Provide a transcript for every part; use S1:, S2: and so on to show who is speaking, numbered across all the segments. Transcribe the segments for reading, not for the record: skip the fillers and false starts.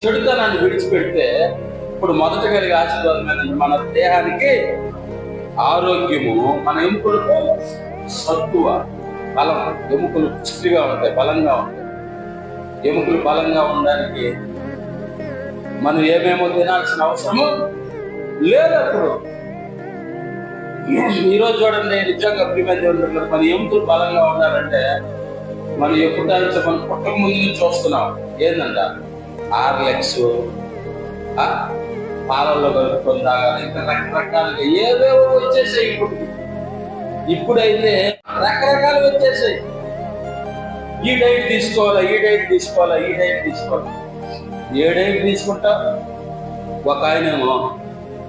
S1: చెడుతనాన్ని విడిచిపెడితే ఇప్పుడు మొదట కలిగే ఆశీర్వాదం ఏంటంటే మన దేహానికి ఆరోగ్యము, మన ఎముకలకు సత్తువ, బలం. ఎముకలు పుష్టిగా ఉంటాయి, బలంగా ఉంటాయి. ఎముకలు బలంగా ఉండడానికి మనం ఏమేమో తినాల్సిన అవసరము లేదు. అప్పుడు ఈరోజు చూడండి, నిజంగా ప్రియమైన మన ఎముకలు బలంగా ఉండాలంటే మనం ఎప్పుడు మన పుట్టక ముందు నుంచి చూస్తున్నాం ఏంటంట, హార్లిక్స్, పాలల్లో కలుపుకొని తాగాలి, ఇంకా రకరకాలుగా ఏవేవో వచ్చేసాయి. ఇప్పుడైతే రకరకాలు వచ్చేసాయి. ఈ డైట్ తీసుకోవాలా, ఈ డైట్ తీసుకోవాలా, ఈ డైట్ తీసుకోవాలి. ఏ డైట్ తీసుకుంటా? ఒక ఆయనేమో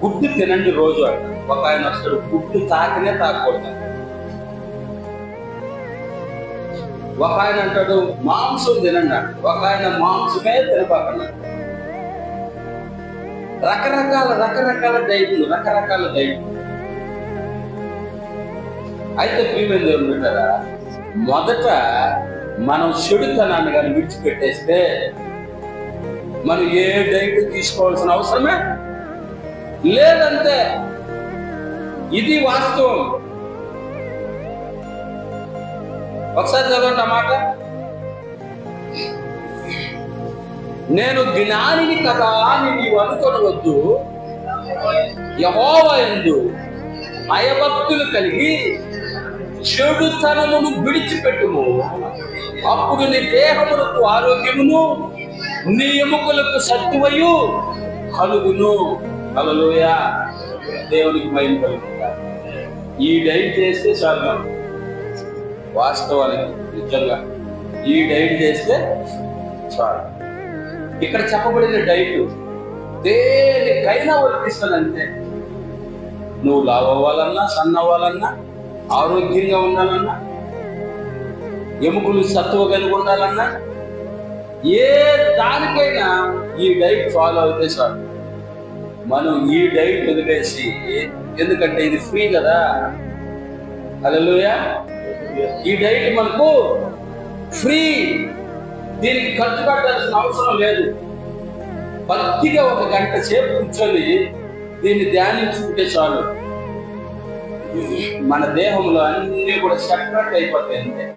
S1: గుడ్డు తినండి రోజు అంట, ఒక ఆయన వస్తాడు గుడ్డు తాకనే తాకూడదు. ఒక ఆయన అంటాడు మాంసం తినండి అంట, ఒక ఆయన మాంసమే తినపాకన్నా. రకరకాల డైట్లు, రకరకాల డైట్లు. అయితే ప్రియమైన దేవుడు ఉంటారా, మొదట మనం చెడుతనాన్ని కానీ విడిచిపెట్టేస్తే మనం ఏ డైట్ తీసుకోవాల్సిన అవసరమే లేదంతే. ఇది వాస్తవం. ఒకసారి చదవండి అన్నమాట. నేను జ్ఞానిని కదా అని నీవు అనుకొనవద్దు, యెహోవా యందు భయభక్తులు కలిగి చెడుతనమును విడిచిపెట్టుము, అప్పుడు నీ దేహములకు ఆరోగ్యమును నీ ఎముకలకు సత్తువయు కలుగును. హల్లెలూయా, దేవునికి మహిమ కలుగుగా. ఈ డైట్ చేస్తే చాలు. వాస్తవానికి నిజంగా ఈ డైట్ చేస్తే చాలు. ఇక్కడ చెప్పబడిన డైట్ దేనికైనా వర్తిస్తుందంటే, నువ్వు లావు అవ్వాలన్నా, సన్న అవ్వాలన్నా, ఆరోగ్యంగా ఉండాలన్నా, ఎముకలు సత్తువ కలిగి ఉండాలన్నా, ఏ దానికైనా ఈ డైట్ ఫాలో అయితే చాలు. మనం ఈ డైట్ వదిలేసి, ఎందుకంటే ఇది ఫ్రీ కదా. హల్లెలూయా, ఈ డైట్ మనకు ఫ్రీ, దీనికి ఖర్చు పెట్టాల్సిన అవసరం లేదు. భక్తిగా 1 గంట సేపు కూర్చొని దీన్ని ధ్యానించుకుంటే చాలు. మన దేహంలో అన్ని కూడా సెపరేట్ అయిపోతాయి.